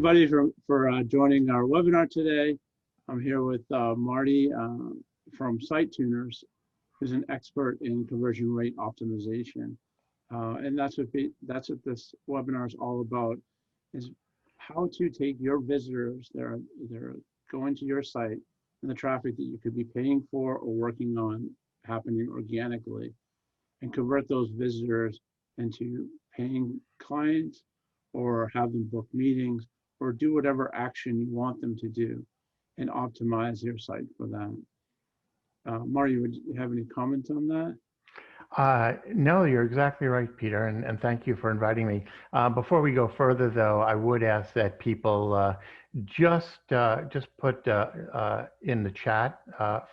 everybody for joining our webinar today. I'm here with Marty from SiteTuners, who's an expert in conversion rate optimization. And that's what this webinar is all about, is how to take your visitors that are going to your site and the traffic that you could be paying for or working on happening organically, and convert those visitors into paying clients, or have them book meetings, or do whatever action you want them to do and optimize your site for that. Marty, would you have any comments on that? No, you're exactly right, Peter, and thank you for inviting me. Before we go further, though, I would ask that people just put in the chat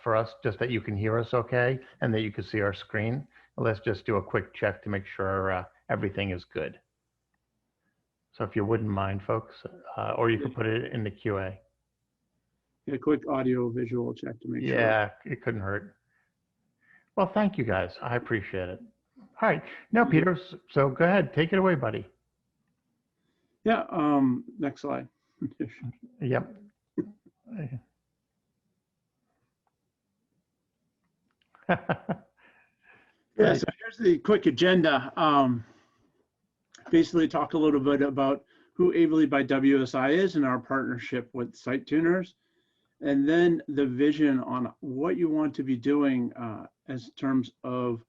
for us, just that you can hear us okay and that you can see our screen. Let's just do a quick check to make sure everything is good. So if you wouldn't mind, folks, or you could put it in the QA. A quick audio visual check to make sure. Yeah, it couldn't hurt. Well, thank you guys. I appreciate it. All right. Now, Peter, so go ahead. Take it away, buddy. Yeah. Next slide. Yep. Yeah, so here's the quick agenda. Basically talk a little bit about who Aveli by WSI is and our partnership with SiteTuners, and then the vision on what you want to be doing as terms of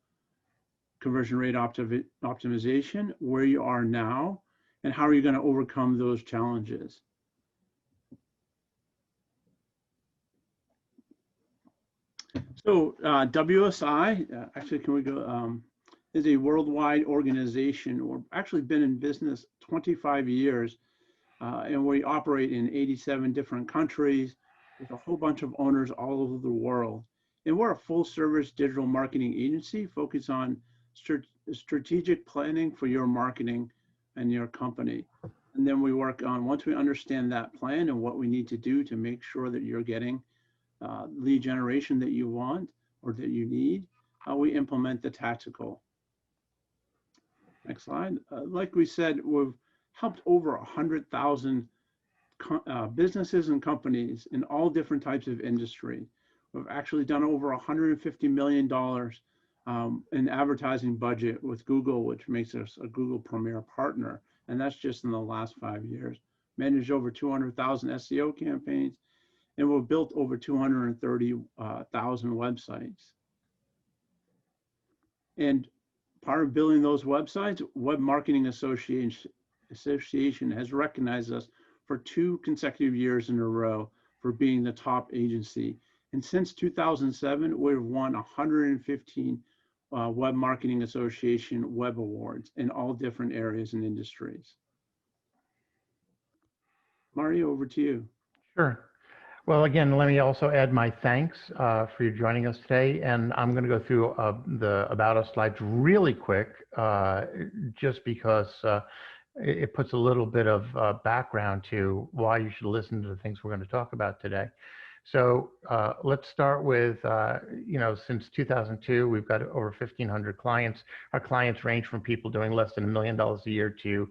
conversion rate optimization, where you are now, and how are you going to overcome those challenges. So WSI, actually, can we go, is a worldwide organization. We've actually been in business 25 years, and we operate in 87 different countries with a whole bunch of owners all over the world. And we're a full service digital marketing agency focused on strategic planning for your marketing and your company. And then we work on, once we understand that plan and what we need to do to make sure that you're getting lead generation that you want or that you need, we implement the tactical. Next slide. Like we said, we've helped over 100,000 businesses and companies in all different types of industry. We've actually done over $150 million in advertising budget with Google, which makes us a Google Premier partner. And that's just in the last 5 years. Managed over 200,000 SEO campaigns, and we've built over 230,000 websites. And part of building those websites, Web Marketing Association has recognized us for 2 consecutive years in a row for being the top agency. And since 2007, we've won 115 Web Marketing Association Web Awards in all different areas and industries. Mario, over to you. Sure. Well, again, let me also add my thanks for you joining us today. And I'm going to go through the About Us slides really quick, just because it puts a little bit of background to why you should listen to the things we're going to talk about today. So let's start with, since 2002, we've got over 1,500 clients. Our clients range from people doing less than $1 million a year to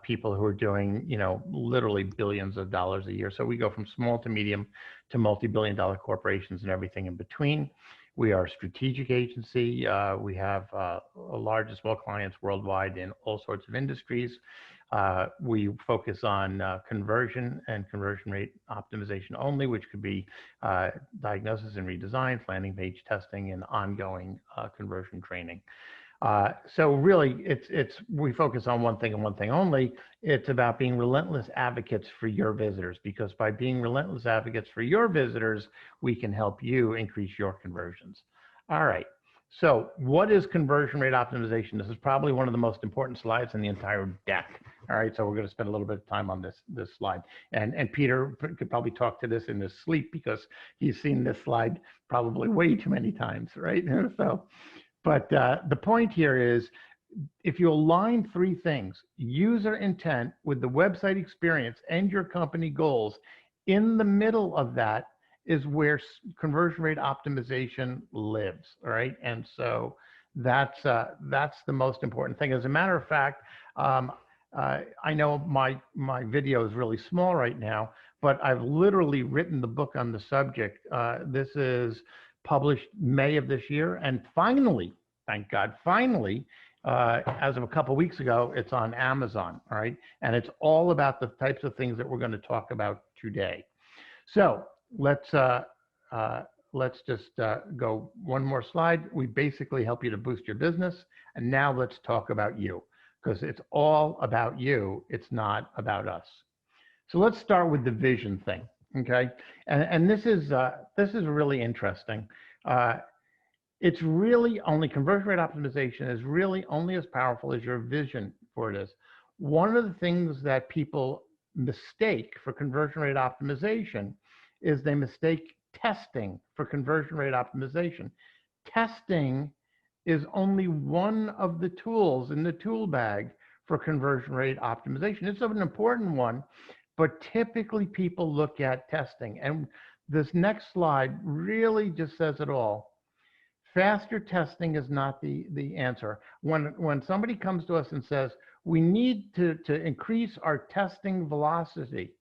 people who are doing, literally billions of dollars a year. So we go from small to medium to multi-billion-dollar corporations and everything in between. We are a strategic agency. We have large and small clients worldwide in all sorts of industries. We focus on conversion and conversion rate optimization only, which could be diagnosis and redesign, landing page testing, and ongoing conversion training. So really, we focus on one thing and one thing only. It's about being relentless advocates for your visitors, because by being relentless advocates for your visitors, we can help you increase your conversions. All right. So what is conversion rate optimization? This is probably one of the most important slides in the entire deck. All right, so we're going to spend a little bit of time on this slide. And Peter could probably talk to this in his sleep, because he's seen this slide probably way too many times, right? So, but the point here is, if you align 3 things, user intent with the website experience and your company goals, in the middle of that is where conversion rate optimization lives, all right? And so that's the most important thing. As a matter of fact, I know my video is really small right now, but I've literally written the book on the subject. This is published May of this year, and finally, thank God, finally, as of a couple weeks ago, it's on Amazon. All right, and it's all about the types of things that we're going to talk about today. So let's just go one more slide. We basically help you to boost your business, and now let's talk about you, because it's all about you. It's not about us. So let's start with the vision thing, okay? And this is really interesting. It's really only conversion rate optimization is really only as powerful as your vision for it is. One of the things that people mistake for conversion rate optimization is they mistake testing for conversion rate optimization. Testing is only one of the tools in the tool bag for conversion rate optimization. It's an important one, but typically people look at testing. And this next slide really just says it all. Faster testing is not the answer. When somebody comes to us and says, we need to increase our testing velocity,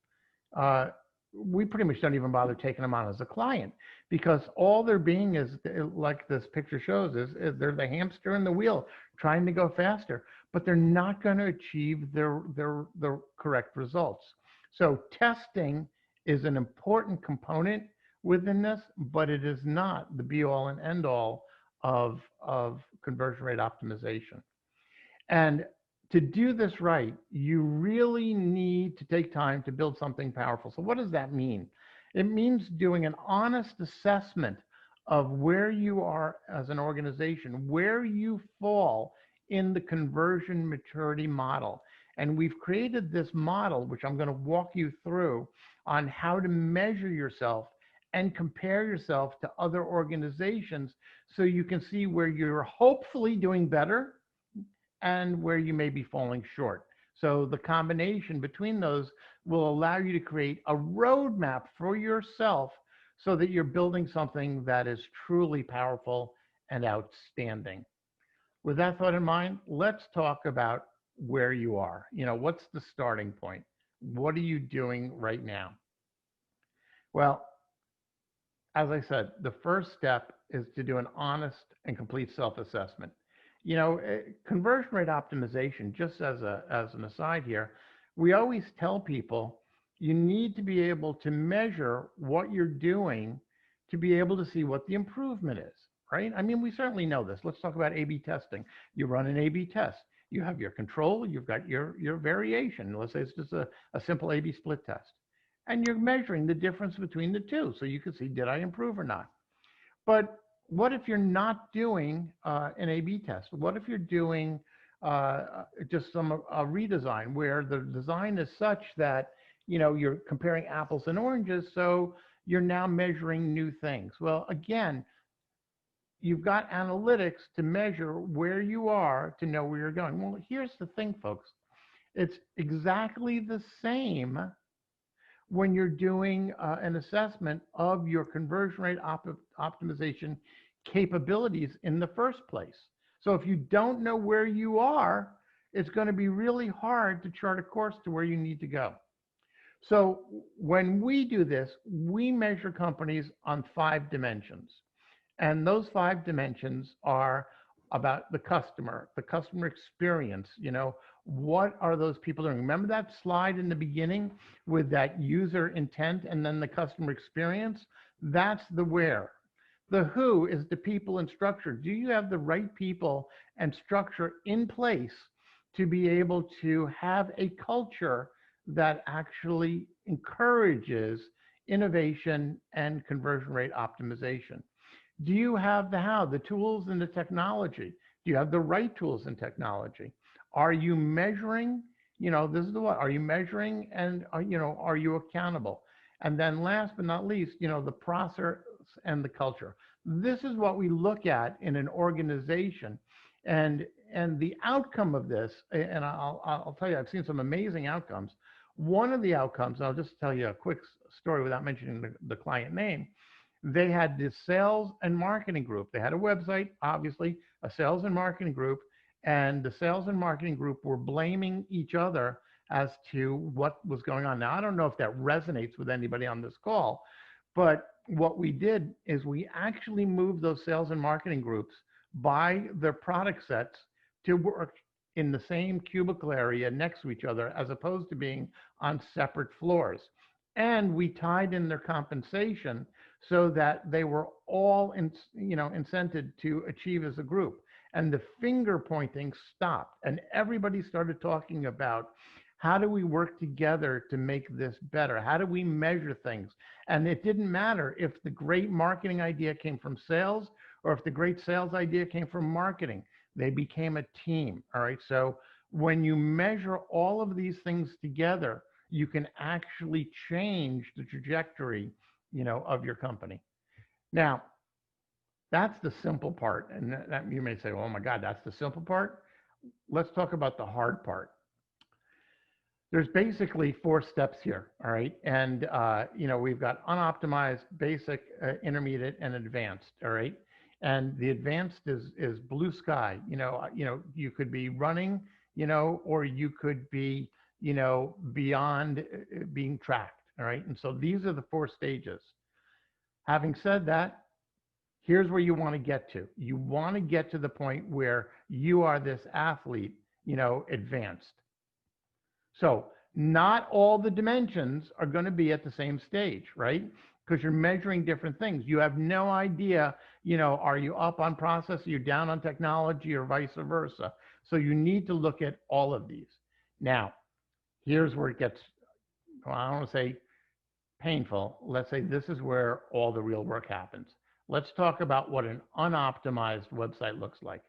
we pretty much don't even bother taking them on as a client, because all they're being is, like this picture shows, is they're the hamster in the wheel trying to go faster, but they're not going to achieve their correct results. So testing is an important component within this, but it is not the be all and end all of conversion rate optimization. And to do this right, you really need to take time to build something powerful. So what does that mean? It means doing an honest assessment of where you are as an organization, where you fall in the conversion maturity model. And we've created this model, which I'm going to walk you through, on how to measure yourself and compare yourself to other organizations so you can see where you're hopefully doing better and where you may be falling short. So the combination between those will allow you to create a roadmap for yourself so that you're building something that is truly powerful and outstanding. With that thought in mind, let's talk about where you are. You know, what's the starting point? What are you doing right now? Well, as I said, the first step is to do an honest and complete self-assessment. You know, conversion rate optimization, just as an aside here, we always tell people you need to be able to measure what you're doing to be able to see what the improvement is, right? I mean, we certainly know this. Let's talk about A/B testing. You run an A/B test. You have your control, you've got your variation. Let's say it's just a simple A/B split test. And you're measuring the difference between the two so you can see, did I improve or not? But what if you're not doing an A/B test? What if you're doing just a redesign where the design is such that, you know, you're comparing apples and oranges, so you're now measuring new things? Well, again, you've got analytics to measure where you are to know where you're going. Well, here's the thing, folks. It's exactly the same when you're doing an assessment of your conversion rate optimization capabilities in the first place. So if you don't know where you are, it's going to be really hard to chart a course to where you need to go. So when we do this, we measure companies on 5 dimensions. And those 5 dimensions are about the customer experience. You know, what are those people doing? Remember that slide in the beginning with that user intent and then the customer experience? That's the where. The who is the people and structure. Do you have the right people and structure in place to be able to have a culture that actually encourages innovation and conversion rate optimization? Do you have the how, the tools and the technology? Do you have the right tools and technology? Are you measuring? You know, this is the what. Are you measuring, and you know, are you accountable? And then last but not least, you know, the process and the culture. This is what we look at in an organization, and the outcome of this. And I'll tell you, I've seen some amazing outcomes. One of the outcomes, I'll just tell you a quick story without mentioning the client name. They had this sales and marketing group. They had a website, obviously, a sales and marketing group, and the sales and marketing group were blaming each other as to what was going on. Now, I don't know if that resonates with anybody on this call, but what we did is we actually moved those sales and marketing groups by their product sets to work in the same cubicle area next to each other, as opposed to being on separate floors. And we tied in their compensation so that they were all incented to achieve as a group. And the finger pointing stopped, and everybody started talking about, how do we work together to make this better? How do we measure things? And it didn't matter if the great marketing idea came from sales or if the great sales idea came from marketing. They became a team. All right. So when you measure all of these things together, you can actually change the trajectory, of your company. Now, that's the simple part. And that you may say, oh my God, that's the simple part. Let's talk about the hard part. There's basically 4 steps here, all right? And, we've got unoptimized, basic, intermediate, and advanced, all right? And the advanced is blue sky. You could be running, or you could be, beyond being tracked, all right? And so these are the 4 stages. Having said that, here's where you want to get to. You want to get to the point where you are this athlete, advanced. So not all the dimensions are going to be at the same stage, right? Because you're measuring different things. You have no idea, are you up on process, are you down on technology, or vice versa. So you need to look at all of these. Now, here's where it gets, well, I don't want to say painful. Let's say this is where all the real work happens. Let's talk about what an unoptimized website looks like,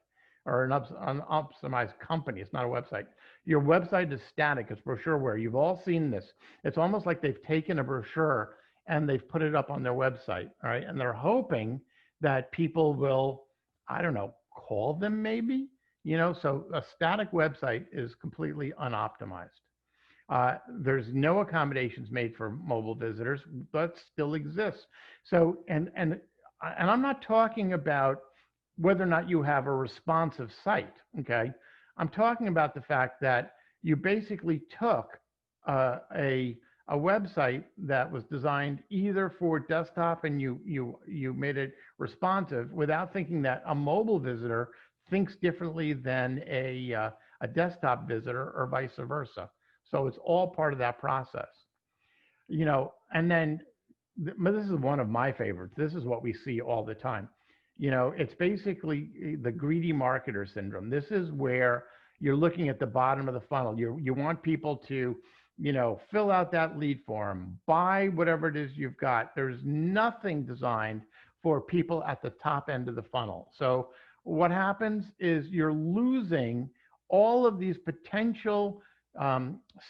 or an unoptimized company. It's not a website. Your website is static. It's brochureware. You've all seen this. It's almost like they've taken a brochure and they've put it up on their website, all right? And they're hoping that people will, I don't know, call them maybe, so a static website is completely unoptimized. There's no accommodations made for mobile visitors, but still exists. So, and I'm not talking about whether or not you have a responsive site, okay? I'm talking about the fact that you basically took a website that was designed either for desktop and you made it responsive without thinking that a mobile visitor thinks differently than a desktop visitor, or vice versa. So it's all part of that process. And then this is one of my favorites. This is what we see all the time. It's basically the greedy marketer syndrome. This is where you're looking at the bottom of the funnel. You want people to, fill out that lead form, buy whatever it is you've got. There's nothing designed for people at the top end of the funnel. So what happens is you're losing all of these potential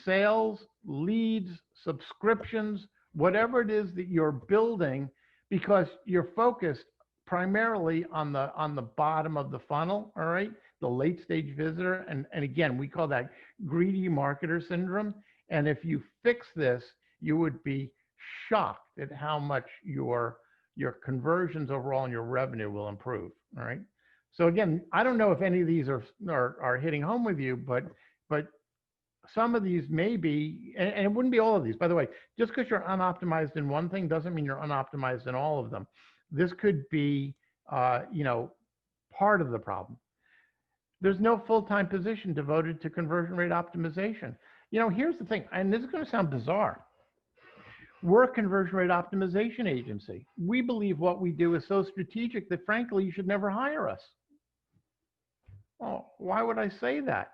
sales, leads, subscriptions, whatever it is that you're building, because you're focused primarily on the bottom of the funnel, all right, the late stage visitor. And again, we call that greedy marketer syndrome. And if you fix this, you would be shocked at how much your conversions overall and your revenue will improve, all right? So again, I don't know if any of these are hitting home with you, but some of these may be, and it wouldn't be all of these, by the way. Just because you're unoptimized in one thing doesn't mean you're unoptimized in all of them. This could be, part of the problem. There's no full-time position devoted to conversion rate optimization. Here's the thing, and this is going to sound bizarre. We're a conversion rate optimization agency. We believe what we do is so strategic that, frankly, you should never hire us. Well, why would I say that?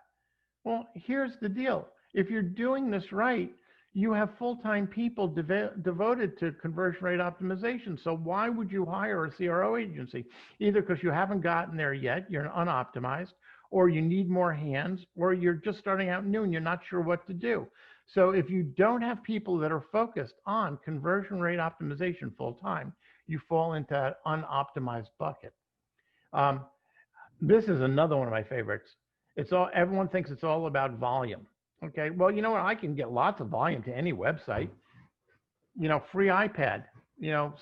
Well, here's the deal. If you're doing this right, you have full-time people devoted to conversion rate optimization. So why would you hire a CRO agency? Either because you haven't gotten there yet, you're unoptimized, or you need more hands, or you're just starting out new and you're not sure what to do. So if you don't have people that are focused on conversion rate optimization full-time, you fall into that unoptimized bucket. This is another one of my favorites. Everyone thinks it's all about volume. Okay, well, you know what? I can get lots of volume to any website. Free iPad,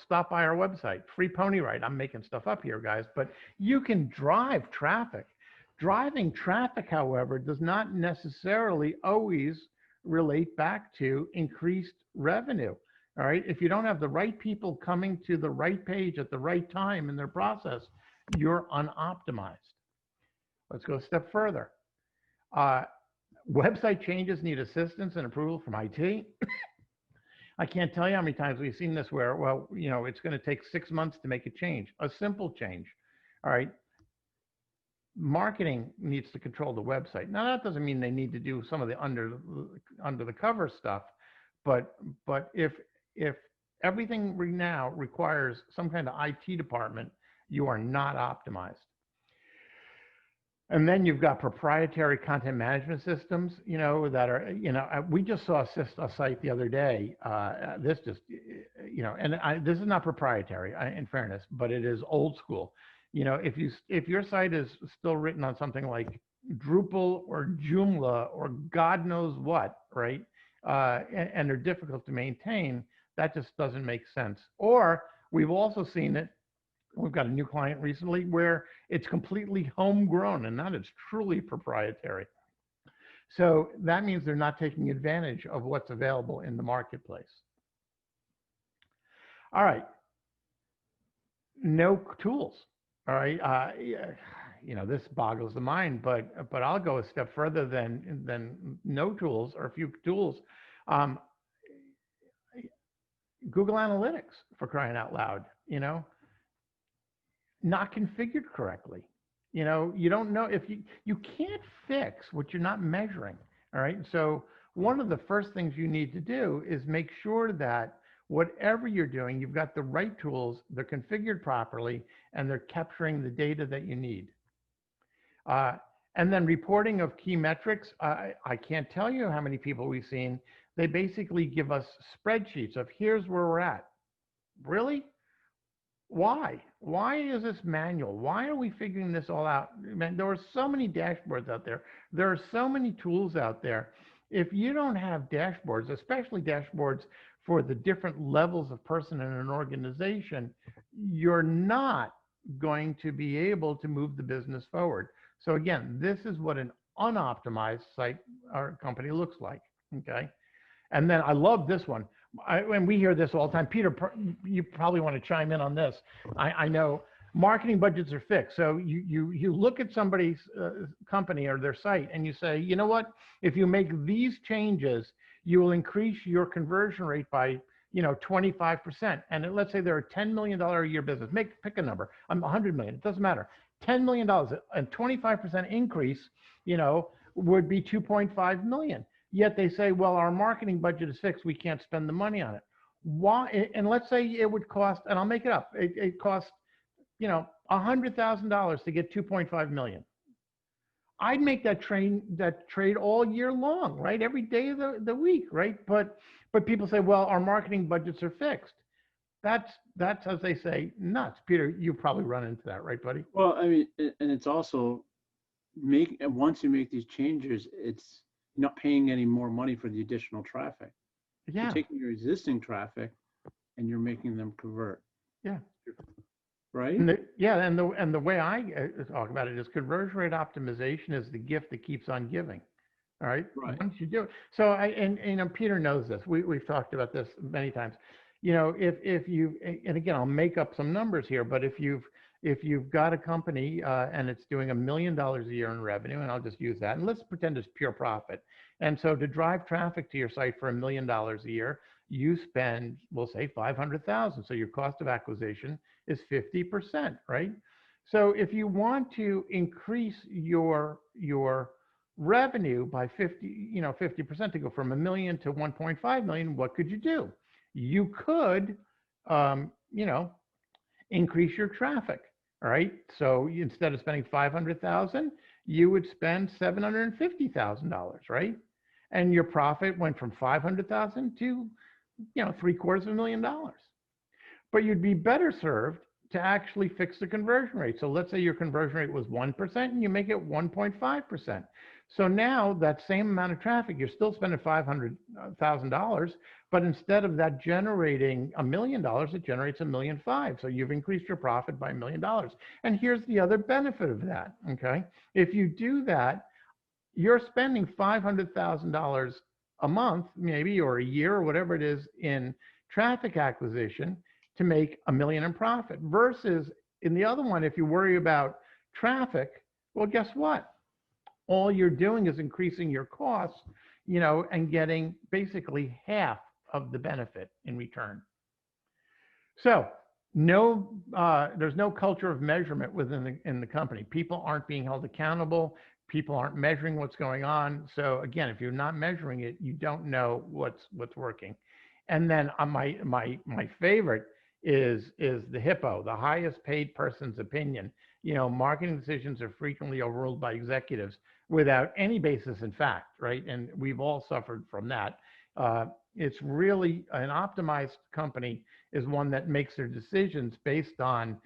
stop by our website. Free pony ride. I'm making stuff up here, guys, but you can drive traffic Driving traffic, however, does not necessarily always relate back to increased revenue. All right. If you don't have the right people coming to the right page at the right time in their process, you're unoptimized. Let's go a step further. Uh, Website changes need assistance and approval from IT. I can't tell you how many times we've seen this where, well, it's going to take 6 months to make a change, a simple change. All right. Marketing needs to control the website. Now, that doesn't mean they need to do some of the under the cover stuff, but if everything now requires some kind of IT department, you are not optimized. And then you've got proprietary content management systems, that are, we just saw a site the other day. This just, this is not proprietary, in fairness, but it is old school. If your site is still written on something like Drupal or Joomla or God knows what, right? And they're difficult to maintain, that just doesn't make sense. Or we've also seen it. We've got a new client recently where it's completely homegrown and that is truly proprietary. So that means they're not taking advantage of what's available in the marketplace. All right. No tools. All right. This boggles the mind, but I'll go a step further than no tools or a few tools. Google Analytics, for crying out loud, not configured correctly. You don't know if you can't fix what you're not measuring. All right. So one of the first things you need to do is make sure that whatever you're doing, you've got the right tools, they're configured properly, and they're capturing the data that you need. And then reporting of key metrics. I can't tell you how many people we've seen. They basically give us spreadsheets of here's where we're at. Really? Why? Why is this manual? Why are we figuring this all out? Man, there are so many dashboards out there. There are so many tools out there. If you don't have dashboards, especially dashboards for the different levels of person in an organization, you're not going to be able to move the business forward. So again, this is what an unoptimized site or company looks like, okay? And then I love this one. And we hear this all the time. Peter, you probably want to chime in on this. I know marketing budgets are fixed. So you look at somebody's company or their site and you say, you know what? If you make these changes, you will increase your conversion rate by 25%. And let's say they're a $10 million a year business. Pick a number. I'm 100 million. It doesn't matter. $10 million, a 25% increase, would be 2.5 million. Yet they say, well, our marketing budget is fixed. We can't spend the money on it. Why? And let's say it would cost, and I'll make it up. It costs, $100,000 to get 2.5 million. I'd make that trade all year long, right? Every day of the week, right? But people say, well, our marketing budgets are fixed. That's, as they say, nuts. Peter, you probably run into that, right, buddy? Well, I mean, and it's also once you make these changes, it's not paying any more money for the additional traffic. Yeah. You're taking your existing traffic and you're making them convert. Yeah. Right? And the way I talk about it is conversion rate optimization is the gift that keeps on giving. All right. Right. Once you do it. So Peter knows this. We've talked about this many times. If you, and again, I'll make up some numbers here, but if you've got a company and it's doing $1 million a year in revenue, and I'll just use that, and let's pretend it's pure profit. And so to drive traffic to your site for $1 million a year, you spend, we'll say, $500,000. So your cost of acquisition is 50%, right? So if you want to increase your revenue by 50% to go from $1 million to 1.5 million, what could you do? You could, increase your traffic. All right. So instead of spending $500,000, you would spend $750,000, right? And your profit went from $500,000 to, $750,000. But you'd be better served to actually fix the conversion rate. So let's say your conversion rate was 1% and you make it 1.5%. So now that same amount of traffic, you're still spending $500,000, but instead of that generating $1 million, it generates $1.5 million. So you've increased your profit by $1 million. And here's the other benefit of that. Okay, if you do that, you're spending $500,000 a month, maybe, or a year, or whatever it is, in traffic acquisition to make $1 million in profit. Versus in the other one, if you worry about traffic, well, guess what? All you're doing is increasing your costs, and getting basically half of the benefit in return. So there's no culture of measurement in the company. People aren't being held accountable. People aren't measuring what's going on. So again, if you're not measuring it, you don't know what's working. And then my favorite is the HIPPO, the highest paid person's opinion. Marketing decisions are frequently overruled by executives without any basis in fact, right? And we've all suffered from that. It's really an optimized company is one that makes their decisions based on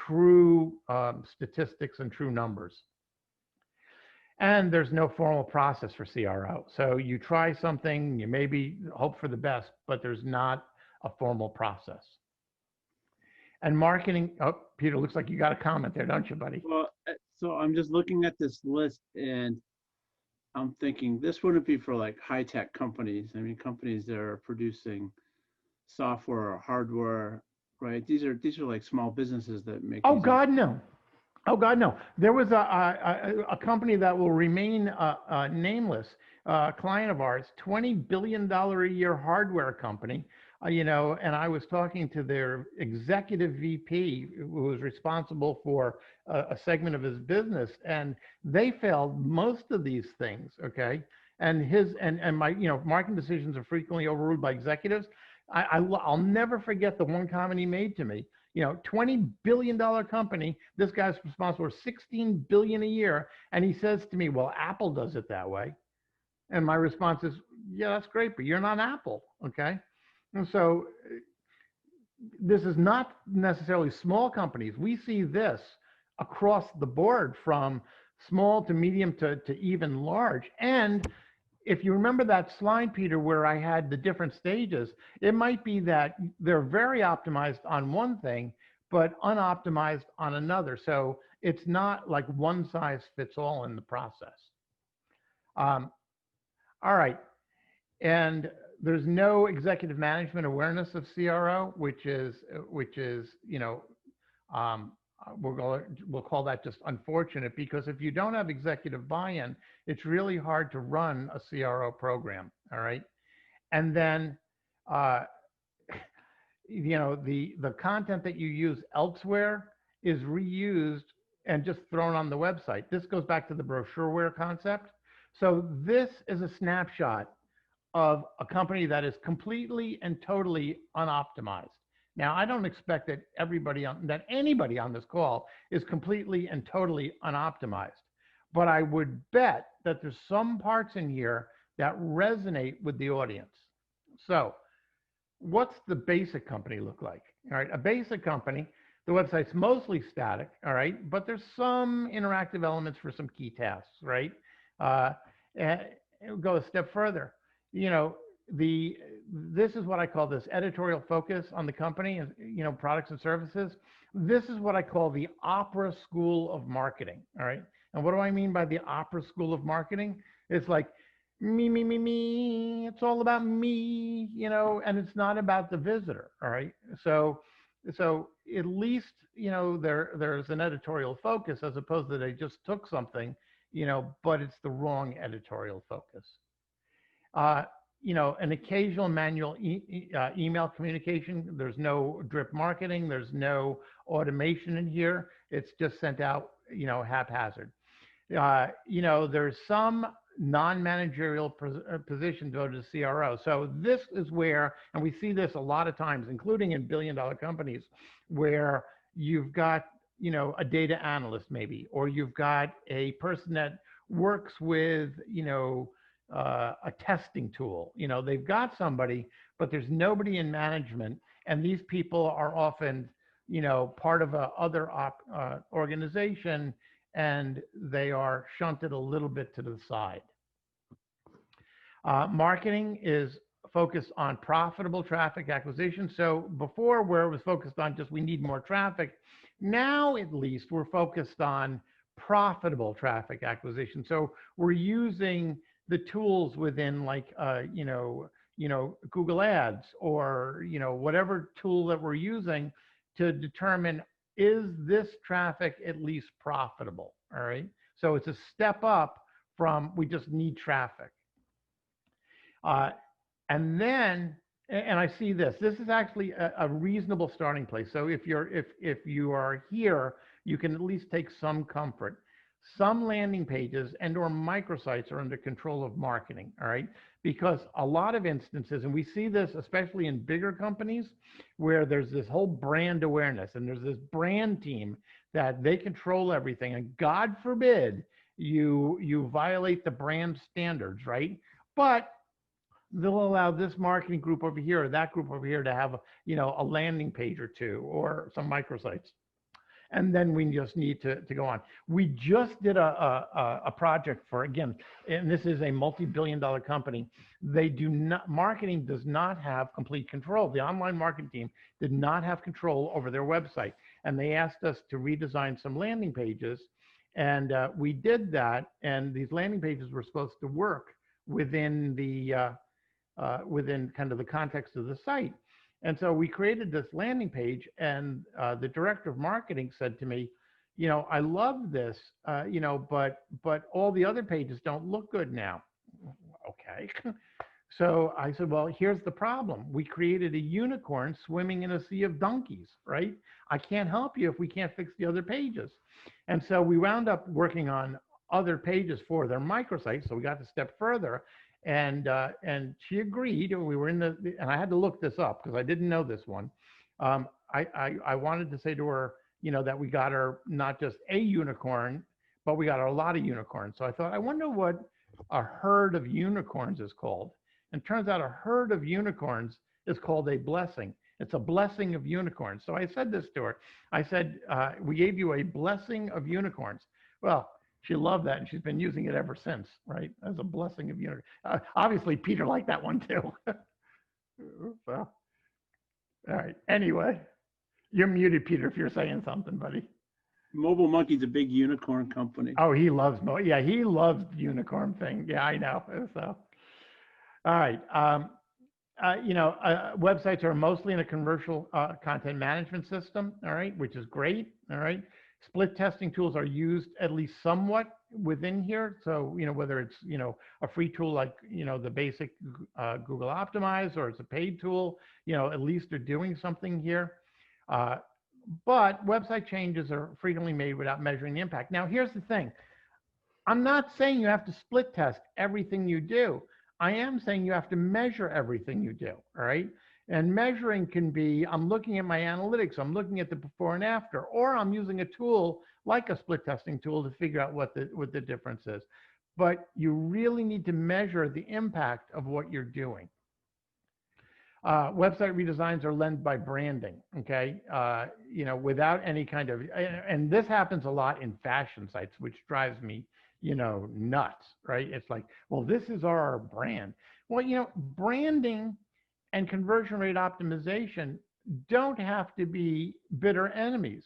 true statistics and true numbers. And there's no formal process for CRO. So you try something, you maybe hope for the best, but there's not a formal process. And marketing, oh, Peter, looks like you got a comment there, don't you, buddy? Well, so I'm just looking at this list and I'm thinking this wouldn't be for like high-tech companies. I mean, companies that are producing software or hardware, right? These are like small businesses that make. Oh God, no. Oh God, no. There was a company that will remain nameless, a client of ours, $20 billion a year hardware company, and I was talking to their executive VP who was responsible for a segment of his business, and they failed most of these things, okay? And my, marketing decisions are frequently overruled by executives. I'll never forget the one comment he made to me. $20 billion company, this guy's responsible for $16 billion a year. And he says to me, well, Apple does it that way. And my response is, yeah, that's great, but you're not Apple, okay? And so this is not necessarily small companies. We see this across the board from small to medium to even large. And if you remember that slide, Peter, where I had the different stages, it might be that they're very optimized on one thing, but unoptimized on another. So it's not like one size fits all in the process. All right. And there's no executive management awareness of CRO, which is we'll call that just unfortunate, because if you don't have executive buy-in, it's really hard to run a CRO program. All right. And then, the content that you use elsewhere is reused and just thrown on the website. This goes back to the brochureware concept. So this is a snapshot of a company that is completely and totally unoptimized. Now, I don't expect that anybody on this call is completely and totally unoptimized, but I would bet that there's some parts in here that resonate with the audience. So what's the basic company look like? All right, a basic company, the website's mostly static, all right, but there's some interactive elements for some key tasks, right? And we'll go a step further. This is what I call this editorial focus on the company and products and services. This is what I call the opera school of marketing. All right. And what do I mean by the opera school of marketing? It's like me, me, me, me. It's all about me, and it's not about the visitor. All right. So at least, there's an editorial focus as opposed to they just took something, but it's the wrong editorial focus. An occasional manual email communication. There's no drip marketing. There's no automation in here. It's just sent out, haphazard. There's some non-managerial position devoted to CRO. So this is where, and we see this a lot of times, including in billion-dollar companies, where you've got, a data analyst maybe, or you've got a person that works with, a testing tool. They've got somebody, but there's nobody in management, and these people are often, part of a other organization, and they are shunted a little bit to the side. Marketing is focused on profitable traffic acquisition. So before, where it was focused on just we need more traffic, now at least we're focused on profitable traffic acquisition. So we're using the tools within like Google Ads or whatever tool that we're using to determine, is this traffic at least profitable? All right. So it's a step up from we just need traffic. And then, and I see this is actually a reasonable starting place. So if you are here, you can at least take some comfort. Some landing pages and or microsites are under control of marketing, all right? Because a lot of instances, and we see this especially in bigger companies, where there's this whole brand awareness and there's this brand team that they control everything, and God forbid you violate the brand standards, right? But they'll allow this marketing group over here or that group over here to have a landing page or two or some microsites. And then we just need to go on. We just did a project for, again, and this is a multi-billion-dollar company. Marketing does not have complete control. The online marketing team did not have control over their website. And they asked us to redesign some landing pages. And we did that. And these landing pages were supposed to work within within kind of the context of the site. And so we created this landing page, and the director of marketing said to me, I love this, but all the other pages don't look good now. Okay. So I said, well, here's the problem. We created a unicorn swimming in a sea of donkeys, right? I can't help you if we can't fix the other pages. And so we wound up working on other pages for their microsite. So we got a step further. And she agreed. We were in and I had to look this up because I didn't know this one. I wanted to say to her, that we got her not just a unicorn, but we got her a lot of unicorns. So I thought, I wonder what a herd of unicorns is called. And turns out a herd of unicorns is called a blessing. It's a blessing of unicorns. So I said this to her. I said, we gave you a blessing of unicorns. Well, she loved that, and she's been using it ever since, right? As a blessing of unicorns. Obviously, Peter liked that one too. So, all right. Anyway, you're muted, Peter, if you're saying something, buddy. Mobile Monkey's a big unicorn company. Oh, he loves yeah, he loves the unicorn thing. Yeah, I know. So, all right. Websites are mostly in a commercial content management system, all right, which is great, all right. Split testing tools are used at least somewhat within here. So, whether it's, a free tool like, the basic Google Optimize, or it's a paid tool, at least they're doing something here. But website changes are frequently made without measuring the impact. Now, here's the thing. I'm not saying you have to split test everything you do. I am saying you have to measure everything you do, all right? And measuring can be, I'm looking at my analytics, I'm looking at the before and after, or I'm using a tool like a split testing tool to figure out what the difference is. But you really need to measure the impact of what you're doing. Website redesigns are led by branding, okay? Without any kind of, and this happens a lot in fashion sites, which drives me, nuts, right? It's like, well, this is our brand. Well, branding and conversion rate optimization don't have to be bitter enemies.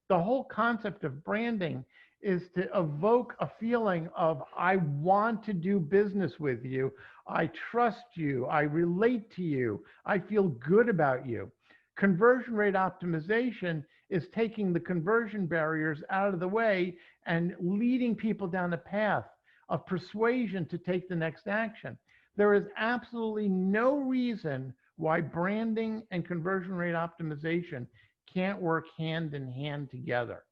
The whole concept of branding is to evoke a feeling of, I want to do business with you. I trust you. I relate to you. I feel good about you. Conversion rate optimization is taking the conversion barriers out of the way and leading people down a path of persuasion to take the next action. There is absolutely no reason why branding and conversion rate optimization can't work hand in hand together.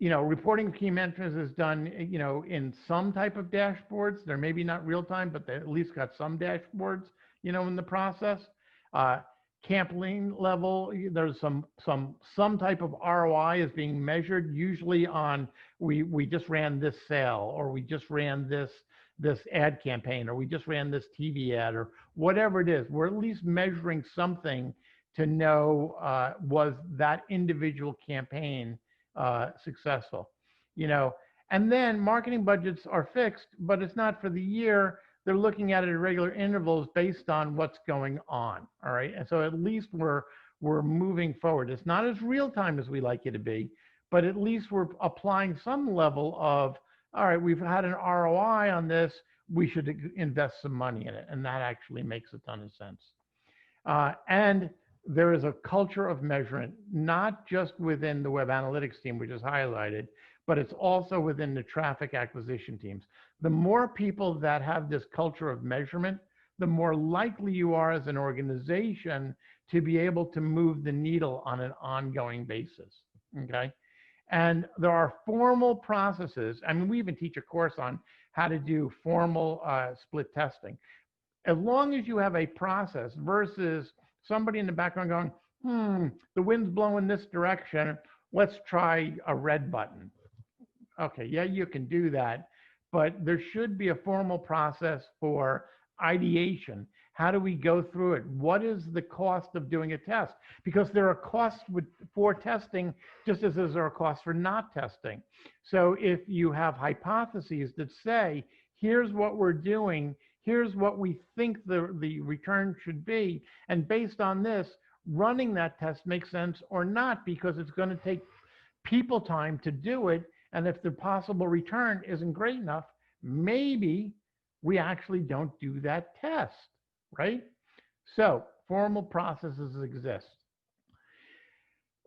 Reporting key metrics is done, in some type of dashboards. They're maybe not real time, but they at least got some dashboards, in the process. Campaign level, there's some type of ROI is being measured, usually on we just ran this sale, or we just ran this ad campaign, or we just ran this TV ad, or whatever it is. We're at least measuring something to know was that individual campaign successful. You know, and then marketing budgets are fixed, but it's not for the year. They're looking at it at regular intervals based on what's going on. All right, and so at least we're moving forward. It's not as real time as we like it to be, but at least we're applying some level of, all right, we've had an ROI on this, we should invest some money in it. And that actually makes a ton of sense. And there is a culture of measurement, not just within the web analytics team, which is highlighted, but it's also within the traffic acquisition teams. The more people that have this culture of measurement, the more likely you are as an organization to be able to move the needle on an ongoing basis, okay? And there are formal processes. I mean, we even teach a course on how to do formal split testing. As long as you have a process versus somebody in the background going, the wind's blowing this direction, let's try a red button. Okay, yeah, you can do that, but there should be a formal process for ideation. How do we go through it? What is the cost of doing a test? Because there are costs for testing, just as there are costs for not testing. So if you have hypotheses that say, here's what we're doing, here's what we think the return should be, and based on this, running that test makes sense or not, because it's going to take people time to do it, and if the possible return isn't great enough, maybe we actually don't do that test, right? So formal processes exist.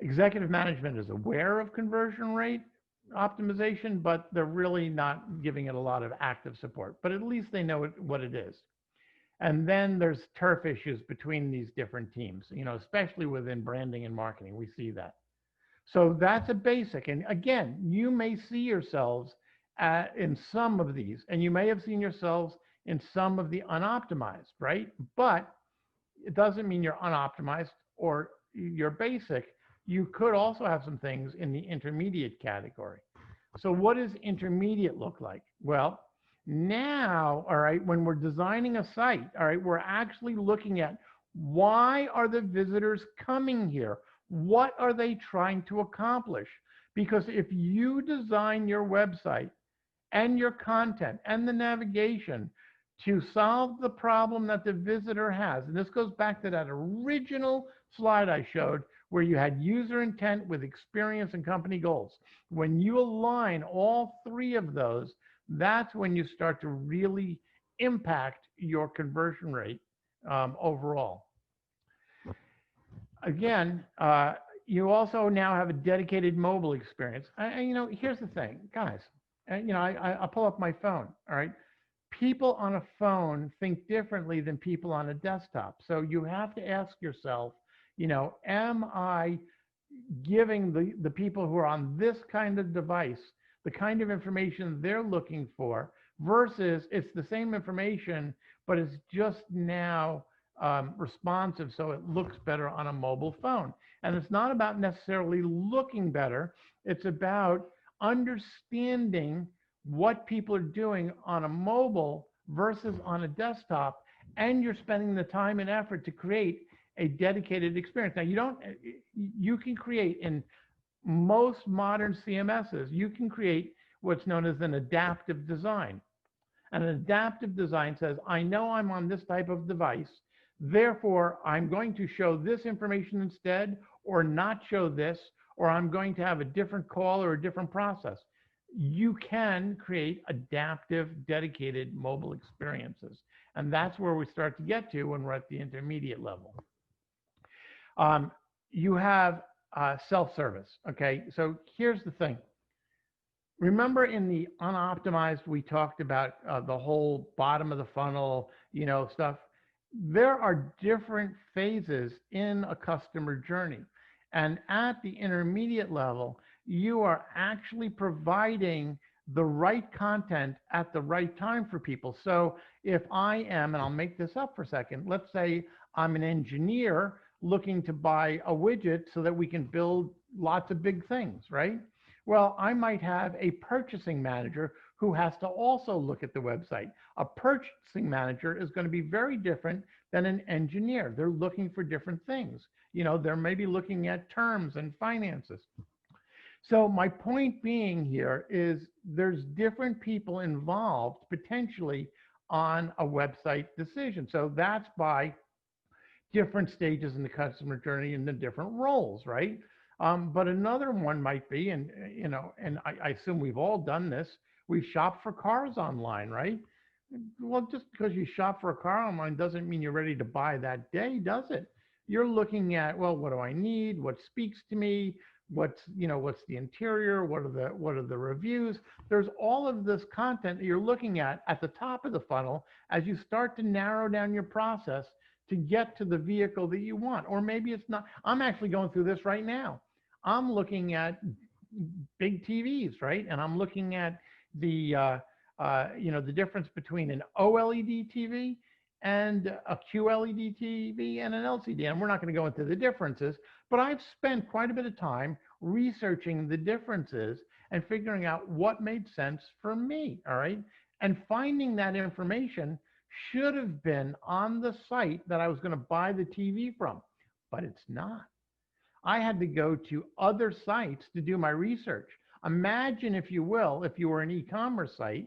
Executive management is aware of conversion rate optimization, but they're really not giving it a lot of active support, but at least they know what it is. And then there's turf issues between these different teams, you know, especially within branding and marketing, we see that. So that's a basic. And again, you may see yourselves in some of these, and you may have seen yourselves in some of the unoptimized, right? But it doesn't mean you're unoptimized or you're basic. You could also have some things in the intermediate category. So what does intermediate look like? Well, now, all right, when we're designing a site, all right, we're actually looking at why are the visitors coming here? What are they trying to accomplish? Because if you design your website and your content and the navigation to solve the problem that the visitor has, and this goes back to that original slide I showed where you had user intent with experience and company goals. When you align all three of those, that's when you start to really impact your conversion rate overall. Again, you also now have a dedicated mobile experience. You know, here's the thing, guys. You know, I pull up my phone. All right, people on a phone think differently than people on a desktop. So you have to ask yourself, you know, am I giving the people who are on this kind of device the kind of information they're looking for, versus it's the same information, but it's just now responsive, so it looks better on a mobile phone. And it's not about necessarily looking better. It's about understanding what people are doing on a mobile versus on a desktop, and you're spending the time and effort to create a dedicated experience. Now, you can create in most modern CMSs, you can create what's known as an adaptive design. And an adaptive design says, I know I'm on this type of device, therefore I'm going to show this information instead, or not show this, or I'm going to have a different call or a different process. You can create adaptive, dedicated mobile experiences. And that's where we start to get to when we're at the intermediate level. You have self-service, okay? So here's the thing. Remember in the unoptimized, we talked about the whole bottom of the funnel, you know, stuff. There are different phases in a customer journey. And at the intermediate level, you are actually providing the right content at the right time for people. So if I am, and I'll make this up for a second, let's say I'm an engineer looking to buy a widget so that we can build lots of big things, right? Well, I might have a purchasing manager who has to also look at the website. A purchasing manager is going to be very different than an engineer. They're looking for different things. You know, they're maybe looking at terms and finances. So my point being here is there's different people involved potentially on a website decision. So that's by different stages in the customer journey and the different roles, right? But another one might be, and and I assume we've all done this. We've shopped for cars online, right? Well, just because you shop for a car online doesn't mean you're ready to buy that day, does it? You're looking at, well, what do I need? What speaks to me? What's the interior? What are the reviews? There's all of this content that you're looking at the top of the funnel as you start to narrow down your process to get to the vehicle that you want. Or maybe it's not. I'm actually going through this right now. I'm looking at big TVs, right? And I'm looking at the difference between an OLED TV and a QLED TV and an LCD. And we're not going to go into the differences, but I've spent quite a bit of time researching the differences and figuring out what made sense for me. All right. And finding that information should have been on the site that I was going to buy the TV from, but it's not. I had to go to other sites to do my research. Imagine, if you will, if you were an e-commerce site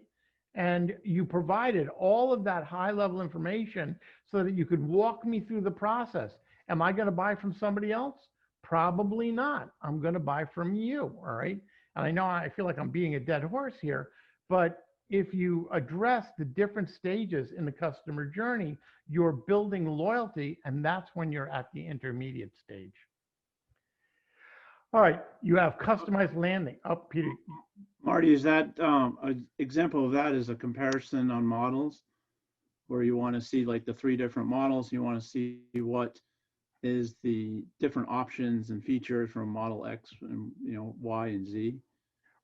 and you provided all of that high level information so that you could walk me through the process. Am I going to buy from somebody else? Probably not. I'm going to buy from you. All right. And I know I feel like I'm beating a dead horse here, but if you address the different stages in the customer journey, you're building loyalty, and that's when you're at the intermediate stage. All right, you have customized landing. Oh, Peter. Marty, is that an example of that is a comparison on models where you want to see like the 3 different models, you want to see what is the different options and features from model X and Y and Z?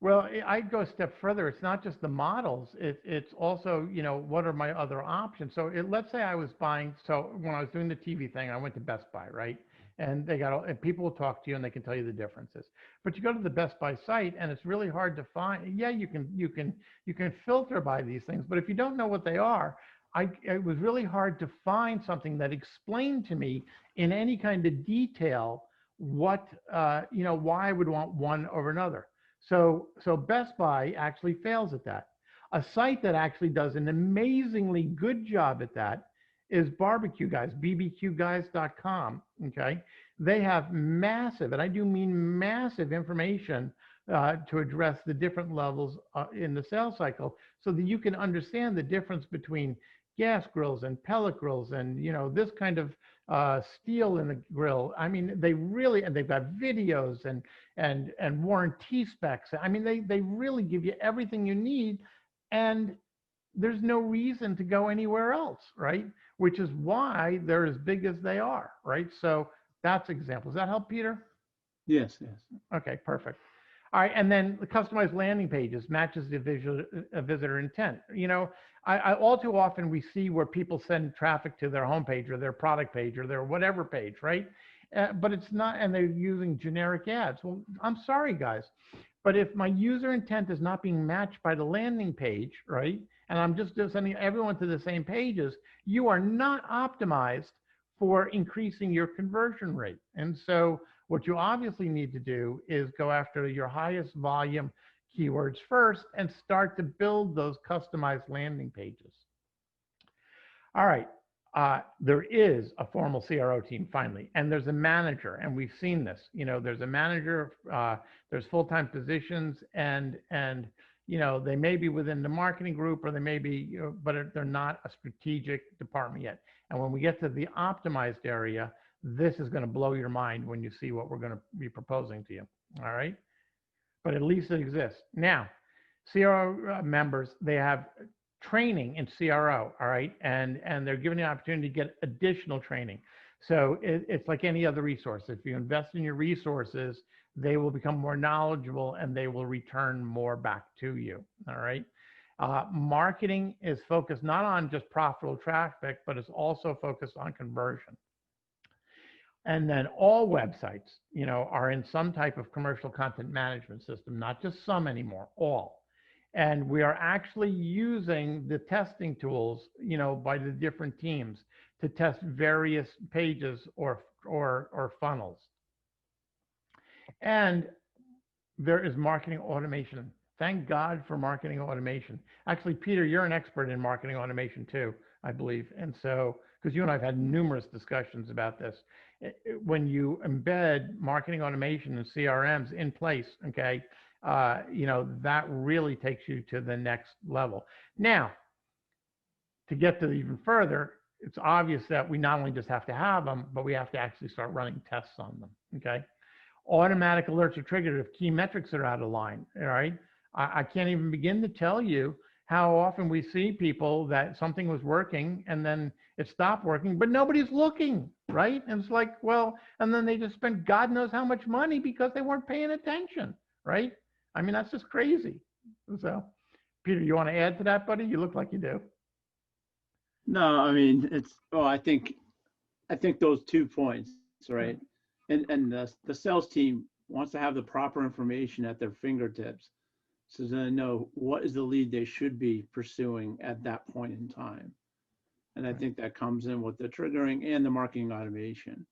Well, I'd go a step further. It's not just the models. It's also, what are my other options? So let's say I was buying, so when I was doing the TV thing, I went to Best Buy, right? And and people will talk to you and they can tell you the differences. But you go to the Best Buy site and it's really hard to find. Yeah, you can filter by these things, but if you don't know what they are, it was really hard to find something that explained to me in any kind of detail what, why I would want one over another. So Best Buy actually fails at that. A site that actually does an amazingly good job at that is Barbecue Guys, bbqguys.com. Okay, they have massive, and I do mean massive, information to address the different levels in the sales cycle, so that you can understand the difference between gas grills and pellet grills, and this kind of steel in the grill. I mean, and they've got videos and warranty specs. I mean, they really give you everything you need, and there's no reason to go anywhere else, right? Which is why they're as big as they are, right? So that's examples. Does that help, Peter? Yes. Okay, perfect. All right, and then the customized landing pages matches the visitor intent. I all too often we see where people send traffic to their homepage or their product page or their whatever page, right? But it's not, and they're using generic ads. Well, I'm sorry, guys, but if my user intent is not being matched by the landing page, right, and I'm just sending everyone to the same pages, you are not optimized for increasing your conversion rate. And so what you obviously need to do is go after your highest volume keywords first and start to build those customized landing pages. All right. There is a formal CRO team finally, and there's a manager, and we've seen this. There's a manager, there's full-time positions, and they may be within the marketing group, or they may be, but they're not a strategic department yet. And when we get to the optimized area, this is going to blow your mind when you see what we're going to be proposing to you. All right, but at least it exists. Now, CRO members, they have training in CRO, all right, and they're given the opportunity to get additional training. So it's like any other resource. If you invest in your resources, they will become more knowledgeable and they will return more back to you, all right? Marketing is focused not on just profitable traffic, but it's also focused on conversion. And then all websites, are in some type of commercial content management system, not just some anymore, all. And we are actually using the testing tools, by the different teams to test various pages or funnels. And there is marketing automation. Thank God for marketing automation. Actually, Peter, you're an expert in marketing automation too, I believe. And so, because you and I have had numerous discussions about this, when you embed marketing automation and CRMs in place, okay, that really takes you to the next level. Now, to get to even further, it's obvious that we not only just have to have them, but we have to actually start running tests on them, okay? Automatic alerts are triggered if key metrics are out of line, all right? I can't even begin to tell you how often we see people that something was working and then it stopped working, but nobody's looking, right? And it's like, well, and then they just spent God knows how much money because they weren't paying attention, right? I mean, that's just crazy. So, Peter, you want to add to that, buddy? You look like you do. No, I mean, I think those 2 points, right? And the sales team wants to have the proper information at their fingertips so they know what is the lead they should be pursuing at that point in time. And I think that comes in with the triggering and the marketing automation.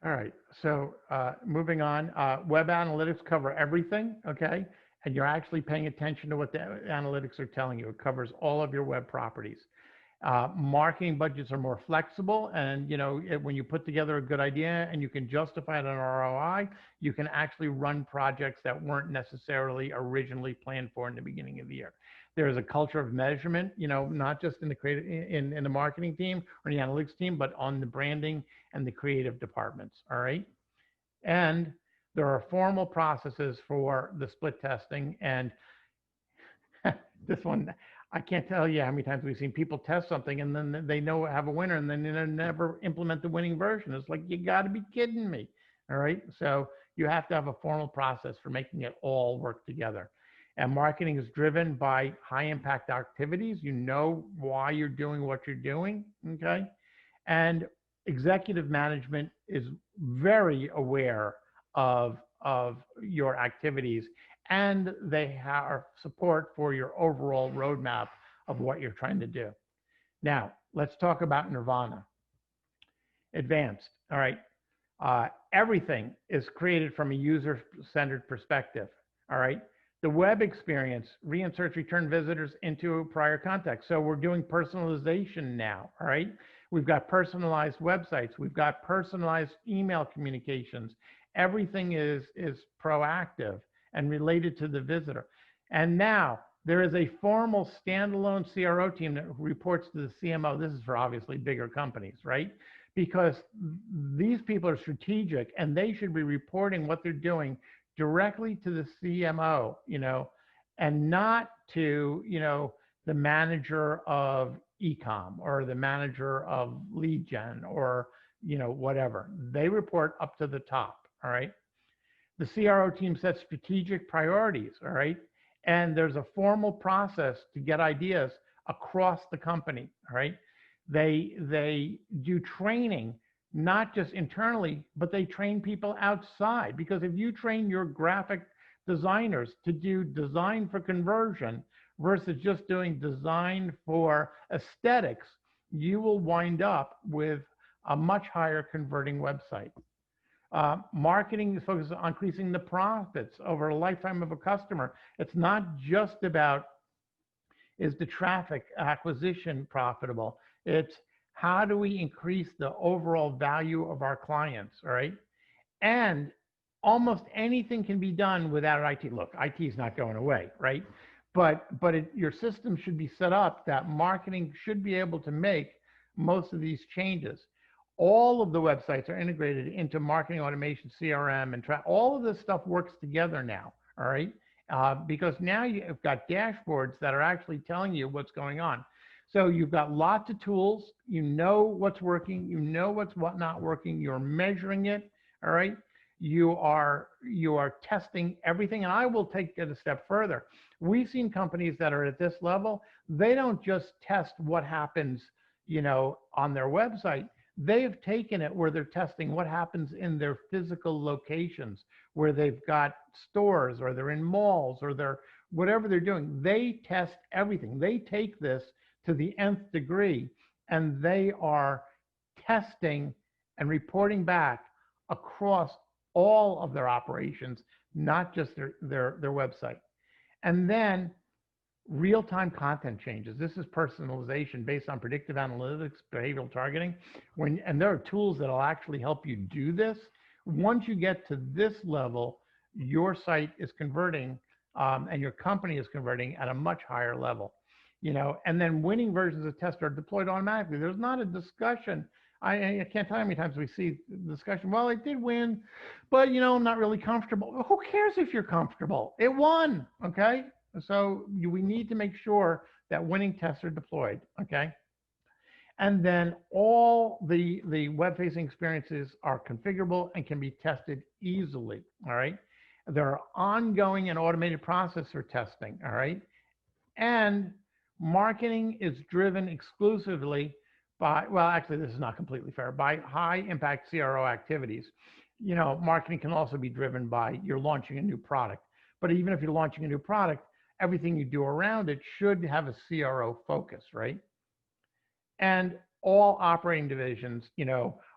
All right, so moving on, web analytics cover everything, okay? And you're actually paying attention to what the analytics are telling you. It covers all of your web properties. Marketing budgets are more flexible, and when you put together a good idea and you can justify it on ROI, you can actually run projects that weren't necessarily originally planned for in the beginning of the year. There is a culture of measurement, not just in the in the marketing team or the analytics team, but on the branding and the creative departments. All right, and there are formal processes for the split testing, and this one, I can't tell you how many times we've seen people test something and then they have a winner and then they never implement the winning version. It's like, you got to be kidding me. All right. So you have to have a formal process for making it all work together. And marketing is driven by high impact activities. You know why you're doing what you're doing. Okay. And executive management is very aware of your activities, and they have support for your overall roadmap of what you're trying to do. Now, let's talk about Nirvana. Advanced, all right. Everything is created from a user-centered perspective, all right. The web experience reinserts return visitors into a prior context. So we're doing personalization now, all right. We've got personalized websites. We've got personalized email communications. Everything is proactive and related to the visitor. And now there is a formal standalone CRO team that reports to the CMO. This is for obviously bigger companies, right? Because these people are strategic and they should be reporting what they're doing directly to the CMO, and not to, the manager of e-com or the manager of lead gen or, whatever. They report up to the top, all right? The CRO team sets strategic priorities, all right? And there's a formal process to get ideas across the company, all right? They do training, not just internally, but they train people outside. Because if you train your graphic designers to do design for conversion versus just doing design for aesthetics, you will wind up with a much higher converting website. Marketing is focused on increasing the profits over a lifetime of a customer. It's not just about, is the traffic acquisition profitable? It's how do we increase the overall value of our clients, all right? And almost anything can be done without IT. Look, IT is not going away, right? But your system should be set up that marketing should be able to make most of these changes. All of the websites are integrated into marketing automation, CRM, and all of this stuff works together now, all right? Because now you've got dashboards that are actually telling you what's going on. So you've got lots of tools. You know what's working. You know what's not working. You're measuring it, all right? You are testing everything. And I will take it a step further. We've seen companies that are at this level. They don't just test what happens, on their website. They've taken it where they're testing what happens in their physical locations, where they've got stores or they're in malls or they're whatever they're doing. They test everything. They take this to the nth degree, and they are testing and reporting back across all of their operations, not just their website. And then real-time content changes. This is personalization based on predictive analytics, behavioral targeting. And there are tools that'll actually help you do this. Once you get to this level, your site is converting and your company is converting at a much higher level. And then winning versions of tests are deployed automatically. There's not a discussion. I can't tell you how many times we see the discussion, well, it did win, but I'm not really comfortable. Well, who cares if you're comfortable? It won, okay? So we need to make sure that winning tests are deployed, okay? And then all the web-facing experiences are configurable and can be tested easily, all right? There are ongoing and automated process for testing, all right? And marketing is driven exclusively by, well, actually, this is not completely fair, by high impact CRO activities. Marketing can also be driven by you're launching a new product. But even if you're launching a new product, everything you do around it should have a CRO focus, right? And all operating divisions,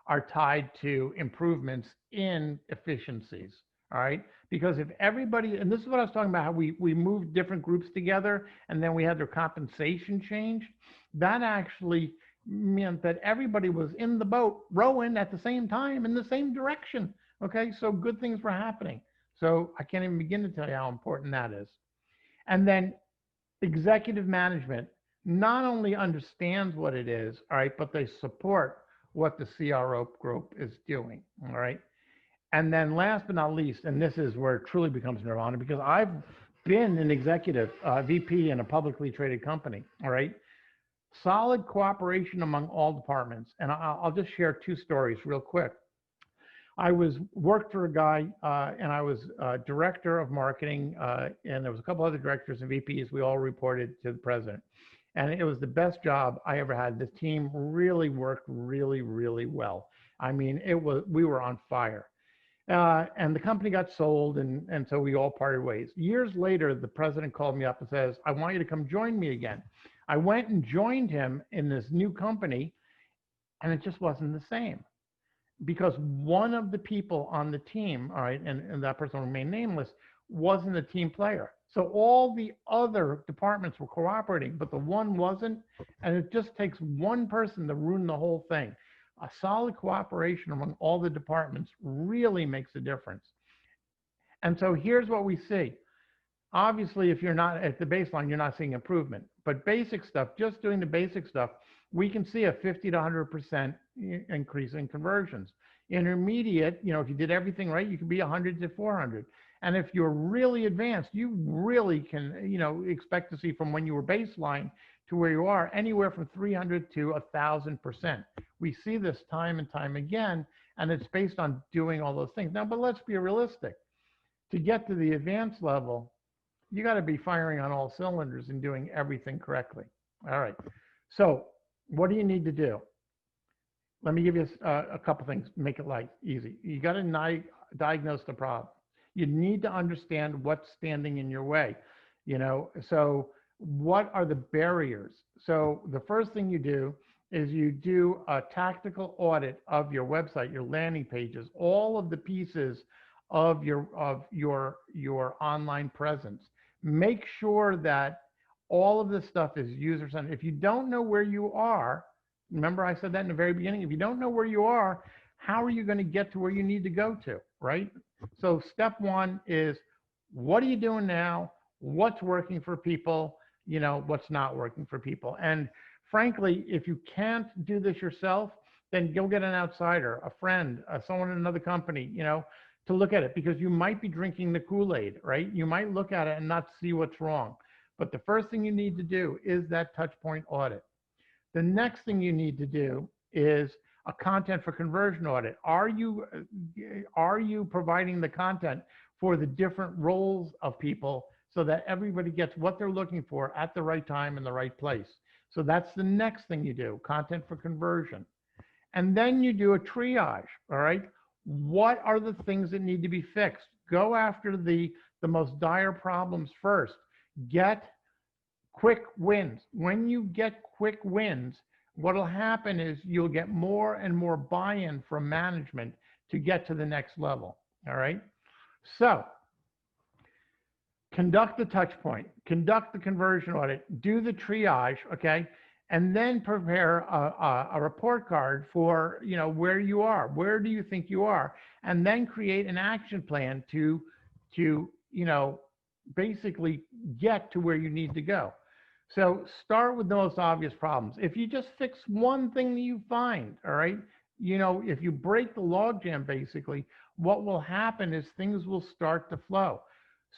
are tied to improvements in efficiencies, all right? Because if everybody, and this is what I was talking about, how we moved different groups together and then we had their compensation changed, that actually meant that everybody was in the boat rowing at the same time in the same direction, okay? So good things were happening. So I can't even begin to tell you how important that is. And then executive management not only understands what it is, all right, but they support what the CRO group is doing, all right? And then last but not least, and this is where it truly becomes nirvana, because I've been an executive VP in a publicly traded company, all right? Solid cooperation among all departments. And I'll just share two stories real quick. I worked for a guy and I was director of marketing and there was a couple other directors and VPs. We all reported to the president. And it was the best job I ever had. The team really worked really, really well. I mean, we were on fire. And the company got sold and so we all parted ways. Years later, the president called me up and says, I want you to come join me again. I went and joined him in this new company and it just wasn't the same. Because one of the people on the team, all right, and that person remained nameless, wasn't a team player. So all the other departments were cooperating, but the one wasn't. And it just takes one person to ruin the whole thing. A solid cooperation among all the departments really makes a difference. And so here's what we see. Obviously, if you're not at the baseline, you're not seeing improvement. But basic stuff, just doing the basic stuff, we can see a 50 to 100% increase in conversions. Intermediate, if you did everything right, you could be 100 to 400. And if you're really advanced, you really can, expect to see from when you were baseline to where you are, anywhere from 300 to 1,000%. We see this time and time again, and it's based on doing all those things. Now, but let's be realistic. To get to the advanced level, you got to be firing on all cylinders and doing everything correctly. All right. So what do you need to do? Let me give you a couple things, make it easy. You got to diagnose the problem. You need to understand what's standing in your way. So what are the barriers? So the first thing you do is you do a tactical audit of your website, your landing pages, all of the pieces of your online presence. Make sure that all of this stuff is user-centered. If you don't know where you are, remember I said that in the very beginning, if you don't know where you are, how are you going to get to where you need to go to, right? So step one is, what are you doing now? What's working for people? What's not working for people? And frankly, if you can't do this yourself, then go get an outsider, a friend, someone in another company, to look at it, because you might be drinking the Kool-Aid, right? You might look at it and not see what's wrong. But the first thing you need to do is that touch point audit. The next thing you need to do is a content for conversion audit. Are you providing the content for the different roles of people so that everybody gets what they're looking for at the right time in the right place? So that's the next thing you do, content for conversion. And then you do a triage, all right? What are the things that need to be fixed? Go after the most dire problems first. Get quick wins. When you get quick wins, what will happen is you'll get more and more buy-in from management to get to the next level. All right. So conduct the touch point, conduct the conversion audit, do the triage, okay, and then prepare a report card for where you are, where do you think you are, and then create an action plan to basically get to where you need to go. So start with the most obvious problems. If you just fix one thing that you find, all right, if you break the logjam, basically, what will happen is things will start to flow.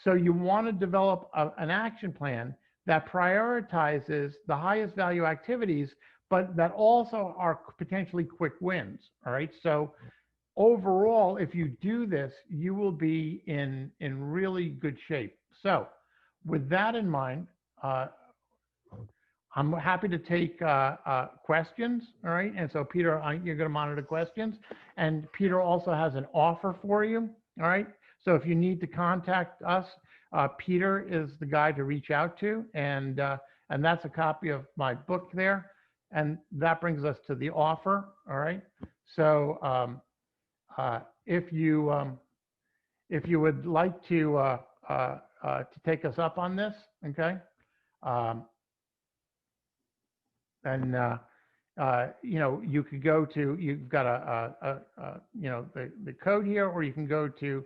So you want to develop an action plan that prioritizes the highest value activities, but that also are potentially quick wins. All right. So overall, if you do this, you will be in really good shape. So with that in mind, I'm happy to take questions. All right. And so Peter, you're going to monitor questions. And Peter also has an offer for you. All right. So if you need to contact us, Peter is the guy to reach out to. And that's a copy of my book there. And that brings us to the offer. All right. So if you would like to take us up on this, okay. And you could go to, you've got the code here, or you can go to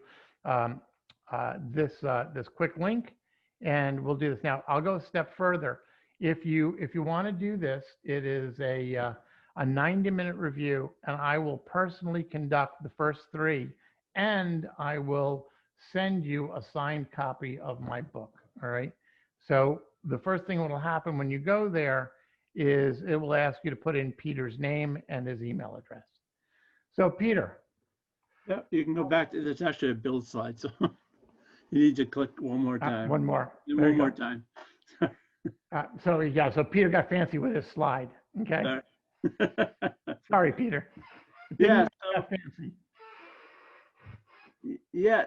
this quick link, and we'll do this now. I'll go a step further. If you want to do this, it is a 90-minute review, and I will personally conduct the first 3, and I will send you a signed copy of my book. All right. So the first thing that will happen when you go there is it will ask you to put in Peter's name and his email address. So Peter. Yeah, you can go back to, it's actually a build slide, so you need to click one more time. One more. One more time. So Peter got fancy with his slide. Okay. Sorry, Peter. Yeah.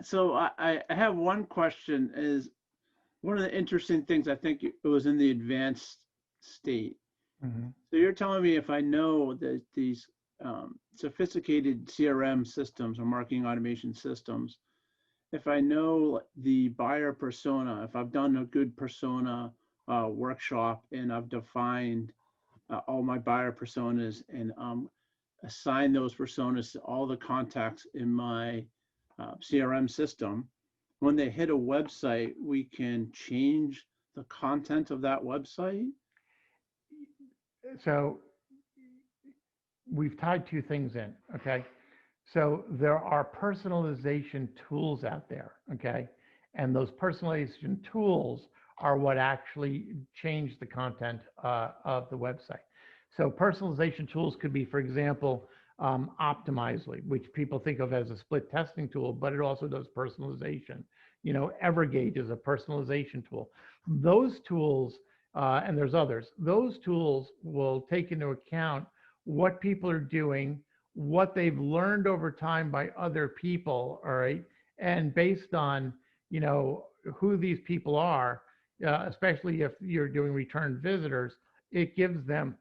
So I have one question. Is one of the interesting things, I think it was in the advanced state. Mm-hmm. So you're telling me if I know that these sophisticated CRM systems or marketing automation systems, if I know the buyer persona, if I've done a good persona workshop and I've defined all my buyer personas and assign those personas to all the contacts in my CRM system, when they hit a website, we can change the content of that website? So we've tied 2 things in, okay? So there are personalization tools out there, okay? And those personalization tools are what actually change the content of the website. So personalization tools could be, for example, Optimizely, which people think of as a split testing tool, but it also does personalization. Evergage is a personalization tool. Those tools, and there's others, those tools will take into account what people are doing, what they've learned over time by other people, all right? And based on, who these people are, especially if you're doing return visitors, it gives them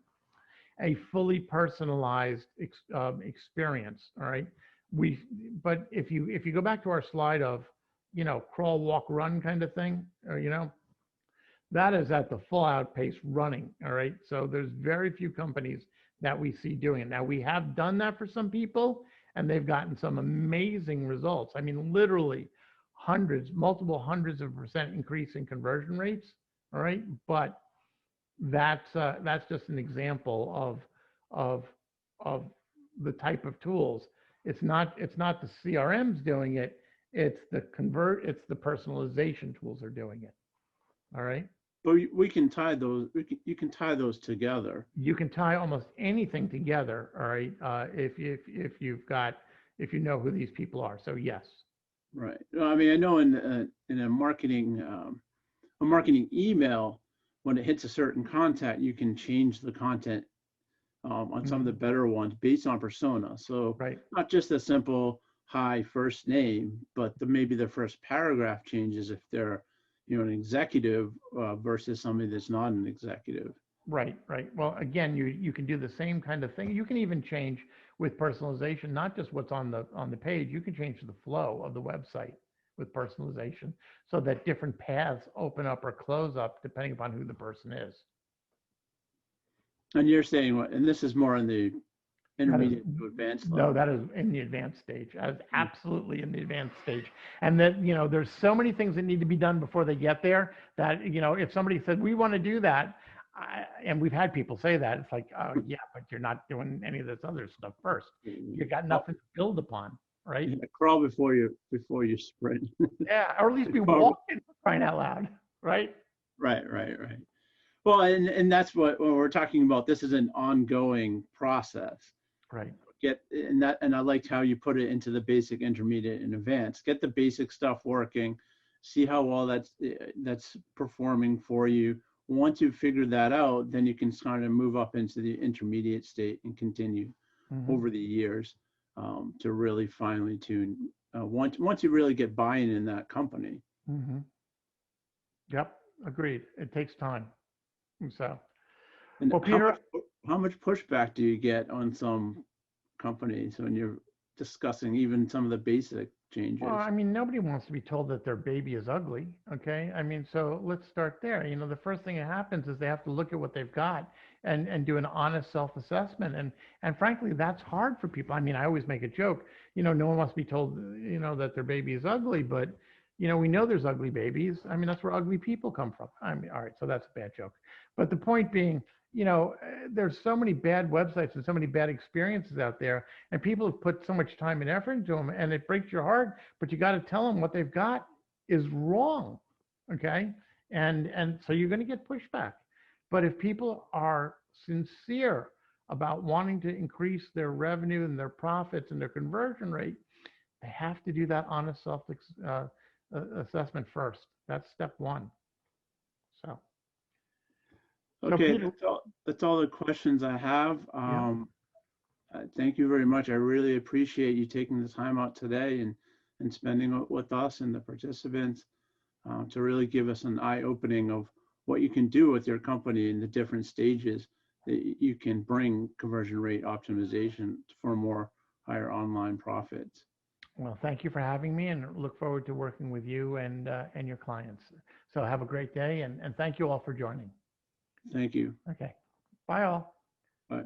a fully personalized experience, all right? But if you go back to our slide of, crawl, walk, run kind of thing, that is at the full out pace running, all right? So there's very few companies that we see doing it. Now, we have done that for some people, and they've gotten some amazing results. I mean, literally multiple hundreds of % increase in conversion rates, all right? But that's just an example of the type of tools. It's not the CRMs doing it, it's the personalization tools are doing it. All right. But we can tie those. You can tie those together. You can tie almost anything together. All right. If you know who these people are. So yes. Right. I mean, I know in a marketing email, when it hits a certain content, you can change the content on some of the better ones based on persona. So right. Not just a simple hi first name, but maybe the first paragraph changes if they're an executive versus somebody that's not an executive. Right. Well, again, you can do the same kind of thing. You can even change with personalization, not just what's on the page. You can change the flow of the website with personalization so that different paths open up or close up depending upon who the person is. And you're saying what? And this is more on the That is, intermediate to advanced no, level. that is in the advanced stage. That is absolutely in the advanced stage. And that, there's so many things that need to be done before they get there that, if somebody said, we want to do that, and we've had people say that, it's like, oh yeah, but you're not doing any of this other stuff first. You got nothing to build upon, right? Yeah, crawl before you sprint. Yeah, or at least be walking, crying out loud, right? Right. Well, and that's what when we're talking about. This is an ongoing process. Right. And I liked how you put it into the basic, intermediate, and advanced. Get the basic stuff working, see how well that's performing for you. Once you figure that out, then you can kind of move up into the intermediate state and continue over the years to really finely tune. Once you really get buy-in in that company. Yep, agreed. It takes time. So, And well, Peter, how much pushback do you get on some companies when you're discussing even some of the basic changes? well, I mean, nobody wants to be told that their baby is ugly. Okay. I mean, so let's start there. The first thing that happens is they have to look at what they've got and do an honest self-assessment. And frankly, that's hard for people. I mean, I always make a joke, no one wants to be told, that their baby is ugly, but we know there's ugly babies. I mean, that's where ugly people come from. I mean, all right, so that's a bad joke. But the point being, there's so many bad websites and so many bad experiences out there, and people have put so much time and effort into them, and it breaks your heart, but you got to tell them what they've got is wrong, okay? And so you're going to get pushback. But if people are sincere about wanting to increase their revenue and their profits and their conversion rate, they have to do that honest self-assessment first. That's step one. So. Okay, Peter, that's all the questions I have. Yeah. Thank you very much. I really appreciate you taking the time out today and spending it with us and the participants to really give us an eye-opening of what you can do with your company in the different stages that you can bring conversion rate optimization for more higher online profits. Well, thank you for having me, and look forward to working with you and your clients. So have a great day, and thank you all for joining. Thank you. Okay. Bye all. Bye.